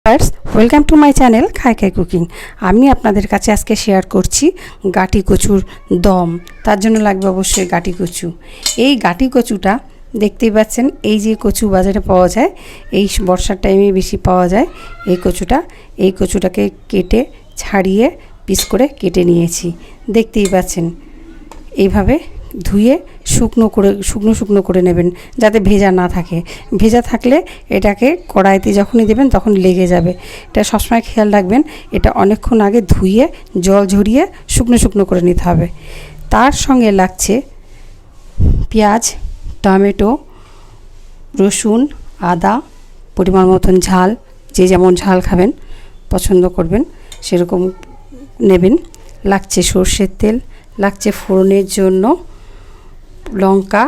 Viewers, welcome to my channel Khai Khai cooking. আমি আপনাদের কাছে আজকে শেয়ার করছি গাঠি কচুর দম। তার জন্য লাগবে অবশ্যই গাঠি কচু। এই গাঠি কচুটা দেখতেই পাচ্ছেন, এই যে কচু বাজারে পাওয়া যায়, এই বর্ষার টাইমে বেশি পাওয়া যায় এই কচুটাকে কেটে ছাড়িয়ে পিস করে কেটে নিয়েছি। দেখতেই পাচ্ছেন, এইভাবে ধুয়ে শুকনো করে নেবেন, যাতে ভেজা না থাকে। ভেজা থাকলে এটাকে কড়াইতে যখনই দেবেন তখন লেগে যাবে। এটা সবসময় খেয়াল রাখবেন, এটা অনেকক্ষণ আগে ধুয়ে জল ঝরিয়ে শুকনো করে নিতে হবে। তার সঙ্গে লাগছে পেঁয়াজ, টমেটো, রসুন, আদা, পরিমাণ মতন ঝাল, যে যেমন ঝাল খাবেন পছন্দ করবেন সেরকম নেবেন। লাগছে সর্ষের তেল, লাগছে ফোড়নের জন্য লঙ্কা,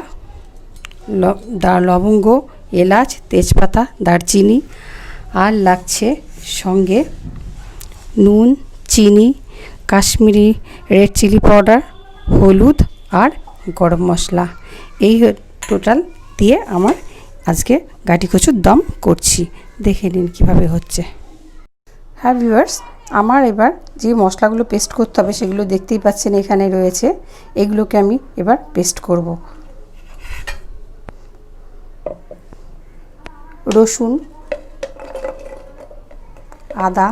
লবঙ্গ, এলাচ, তেজপাতা, দারচিনি, আর লাগছে সঙ্গে নুন, চিনি, কাশ্মীরি রেড চিলি পাউডার, হলুদ আর গরম মশলা। এই টোটাল দিয়ে আমার আজকে গাঠি কচুর দম করছি। দেখে নিন কীভাবে হচ্ছে। হ্যাঁ ভিউয়ার্স, আমার এবার যে মশলাগুলো পেস্ট করতে হবে সেগুলো দেখতেই পাচ্ছেন এখানে রয়েছে। এগুলোকে আমি এবার পেস্ট করব। রসুন, আদা,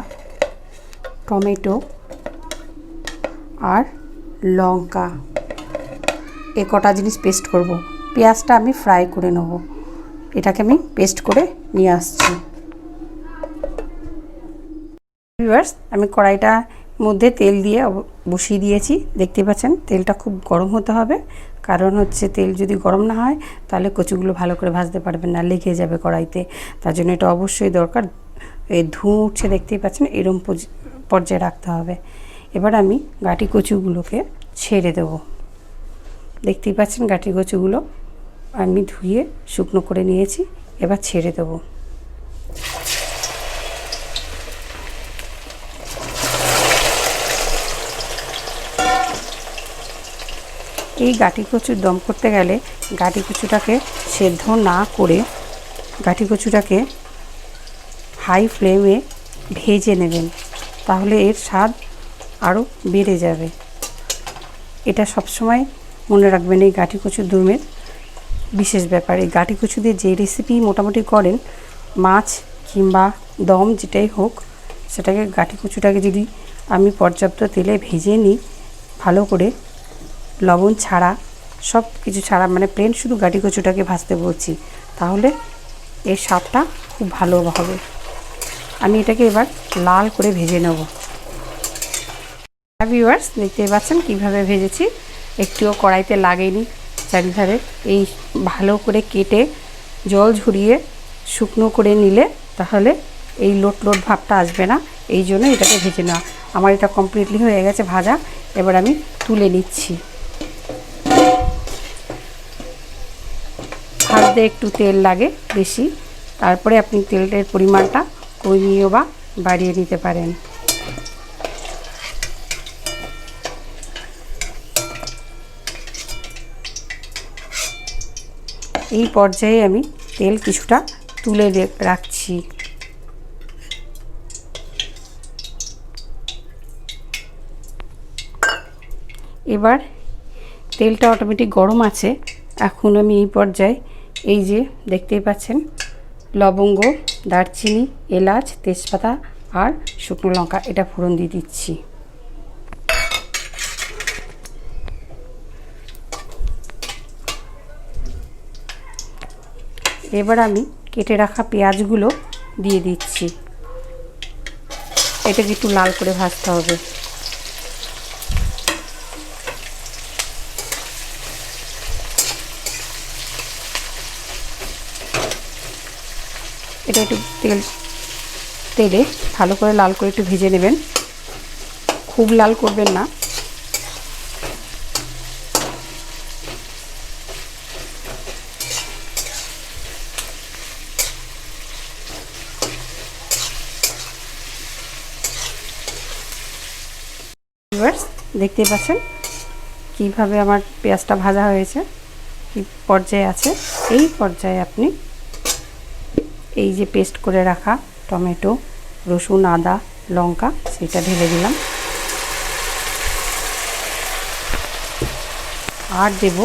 টমেটো আর লঙ্কা, এ কটা জিনিস পেস্ট করব। পেঁয়াজটা আমি ফ্রাই করে নেব। এটাকে আমি পেস্ট করে নিয়ে আসছি। ভিউয়ার্স, আমি কড়াইটার মধ্যে তেল দিয়ে বসিয়ে দিয়েছি। দেখতে পাচ্ছেন তেলটা খুব গরম হতে হবে, কারণ হচ্ছে তেল যদি গরম না হয় তাহলে কচুগুলো ভালো করে ভাজতে পারবেন না, লেগে যাবে কড়াইতে। তার জন্য এটা অবশ্যই দরকার। এই ধোঁয়া উঠছে দেখতেই পাচ্ছেন, এরকম পর্যায়ে রাখতে হবে। এবার আমি গাঠি কচুগুলোকে ছেড়ে দেব। দেখতেই পাচ্ছেন গাঠি কচুগুলো আমি ধুয়ে শুকনো করে নিয়েছি, এবার ছেড়ে দেবো। এই গাঠি কচুর দম করতে গেলে গাঠি কচুটাকে সেদ্ধ না করে গাঠি কচুটাকে হাই ফ্লেমে ভেজে নেবেন, তাহলে এর স্বাদ আরও বেড়ে যাবে। এটা সবসময় মনে রাখবেন, এই গাঠি কচুর দমের বিশেষ ব্যাপার। এই গাঠি কচু দিয়ে যে রেসিপি মোটামুটি করেন, মাছ কিংবা দম যেটাই হোক, সেটাকে গাঠি কচুটাকে যদি আমি পর্যাপ্ত তেলে ভেজে নিই ভালো করে, লবণ ছাড়া, সব কিছু ছাড়া, মানে প্লেন শুধু গাঠি কচুটাকে ভাজতে বলছি, তাহলে এর স্বাদটা খুব ভালো হবে। আমি এটাকে এবার লাল করে ভেজে নেব। ভিউয়ার্স, দেখতে পাচ্ছেন কীভাবে ভেজেছি, একটুও কড়াইতে লাগেনি। চারিধারে এই ভালো করে কেটে জল ঝরিয়ে শুকনো করে নিলে তাহলে এই লোট ভাবটা আসবে না। এই জন্য এটাকে ভেজে নেওয়া। আমার এটা কমপ্লিটলি হয়ে গেছে ভাজা। এবার আমি তুলে নিচ্ছি। ভাজতে একটু তেল লাগে বেশি, তারপরে আপনি তেলের পরিমাণটা কমিয়ে বা বাড়িয়ে নিতে পারেন। এই পর্যায়ে আমি তেল কিছুটা তুলে রাখছি। এবার তেলটা অটোমেটিক গরম আছে। এখন আমি এই পর্যায়ে এই যে দেখতেই পাচ্ছেন লবঙ্গ, দারচিনি, এলাচ, তেজপাতা আর শুকনো লঙ্কা, এটা ফোড়ন দিয়ে দিচ্ছি। এবার আমি কেটে রাখা পেঁয়াজগুলো দিয়ে দিচ্ছি। এটাকে একটু লাল করে ভাজতে হবে। এটা একটু তেলে ভালো করে লাল করে একটু ভেজে নেবেন, খুব লাল করবেন না। ভিউয়ার্স, দেখতেই পাচ্ছেন কিভাবে আমার পেঁয়াজটা ভাজা হয়েছে, কি পর্যায়ে আছে। এই পর্যায়ে আপনি এই যে পেস্ট করে রাখা টমেটো, রসুন, আদা, লঙ্কা সেটা ঢেলে দিলাম। আর দেব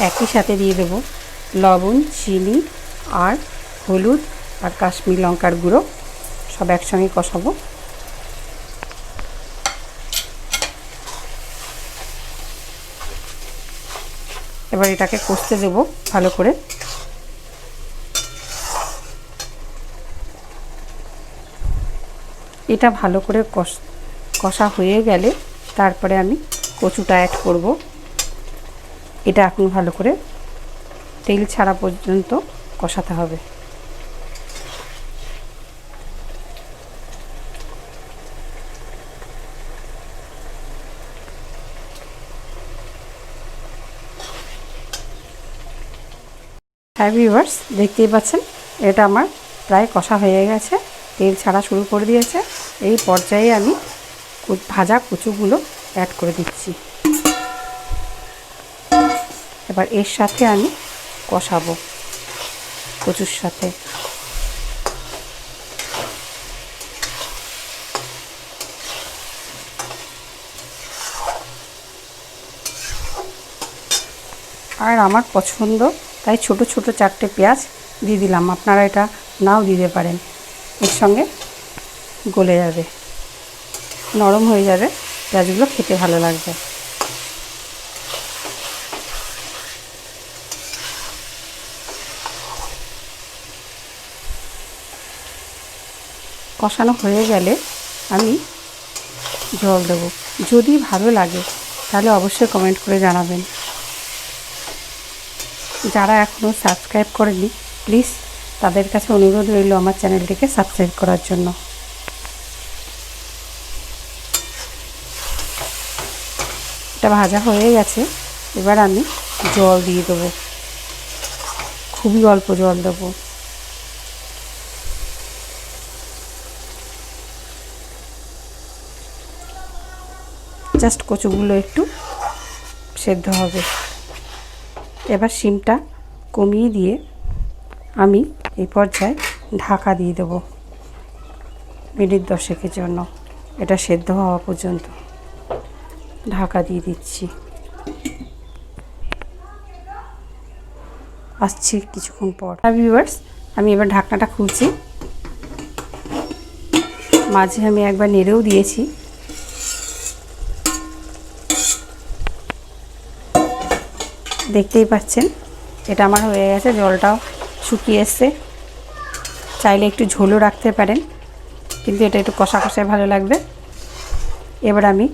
একই সাথে দিয়ে দেব লবণ, চিনি আর হলুদ আর কাশ্মীরি লঙ্কার গুঁড়ো, সব একসঙ্গে কষাবো। এবার এটাকে কষতে দেব ভালো করে। এটা ভালো করে কষা হয়ে গেলে তারপরে আমি কচুটা অ্যাড করব। এটা এখন ভালো করে তেল ছাড়া পর্যন্ত কষাতে হবে। হ্যাঁ ভিউয়ার্স, দেখতেই পাচ্ছেন এটা আমার প্রায় কষা হয়ে গেছে, তেল ছাড়া শুরু করে দিয়েছে। এই পর্যায়ে আমি ভাজা কচুগুলো অ্যাড করে দিচ্ছি। এবার এর সাথে আমি কষাবো কচুর সাথে। আর আমার পছন্দ তাই ছোট ছোট 4টে পেঁয়াজ দিয়ে দিলাম, আপনারা এটা নাও দিতে পারেন। এর সঙ্গে গলে যাবে, নরম হয়ে যাবে, পেঁয়াজগুলো খেতে ভালো লাগবে। কষানো হয়ে গেলে আমি জল দেব। যদি ভালো লাগে তাহলে অবশ্যই কমেন্ট করে জানাবেন। যারা এখনও সাবস্ক্রাইব করেনি প্লিজ তাদের কাছে অনুরোধ রইল আমার চ্যানেলটিকে সাবস্ক্রাইব করার জন্য। এটা ভাজা হয়ে গেছে, এবার আমি জল দিয়ে দেবো, খুবই অল্প জল দেবো। জাস্ট কচুগুলো একটু সেদ্ধ হবে। এবার শিমটা কমিয়ে দিয়ে আমি এই পর্যায়ে ঢাকা দিয়ে দেবো মিনিট 10-এর জন্য। এটা সেদ্ধ হওয়া পর্যন্ত ঢাকা দিয়ে দিচ্ছি। আসছি কিছুক্ষণ পর। ভিউয়ার্স, আমি এবার ঢাকনাটা খুলছি। মাঝে আমি একবার নেড়েও দিয়েছি। দেখতেই পাচ্ছেন এটা আমার হয়ে গেছে, জলটাও শুকিয়ে এসছে। চাইলে একটু ঝোলও রাখতে পারেন, কিন্তু এটা একটু কষা কষায় ভালো লাগবে। এবার আমি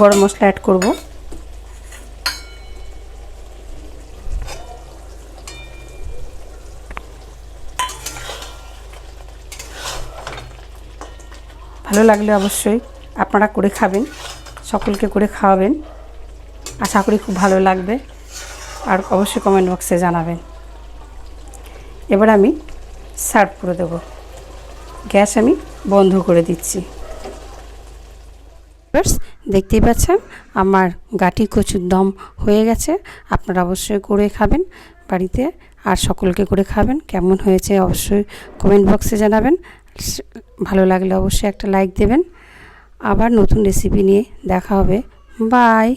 গরম মশলা অ্যাড করব। ভালো লাগলে অবশ্যই আপনারা করে খাবেন, সকলকে করে খাওয়াবেন। আশা করি খুব ভালো লাগবে, আর অবশ্যই কমেন্ট বক্সে জানাবেন। এবার আমি সার্ভ করে দেব। গ্যাস আমি বন্ধ করে দিচ্ছি। দেখতেই পাচ্ছেন আমার গাঠি কচুর দম হয়ে গেছে। আপনারা অবশ্যই করে খাবেন বাড়িতে, আর সকলকে করে খাবেন। কেমন হয়েছে অবশ্যই কমেন্ট বক্সে জানাবেন। ভালো লাগলে অবশ্যই একটা লাইক দেবেন। আবার নতুন রেসিপি নিয়ে দেখা হবে। বাই।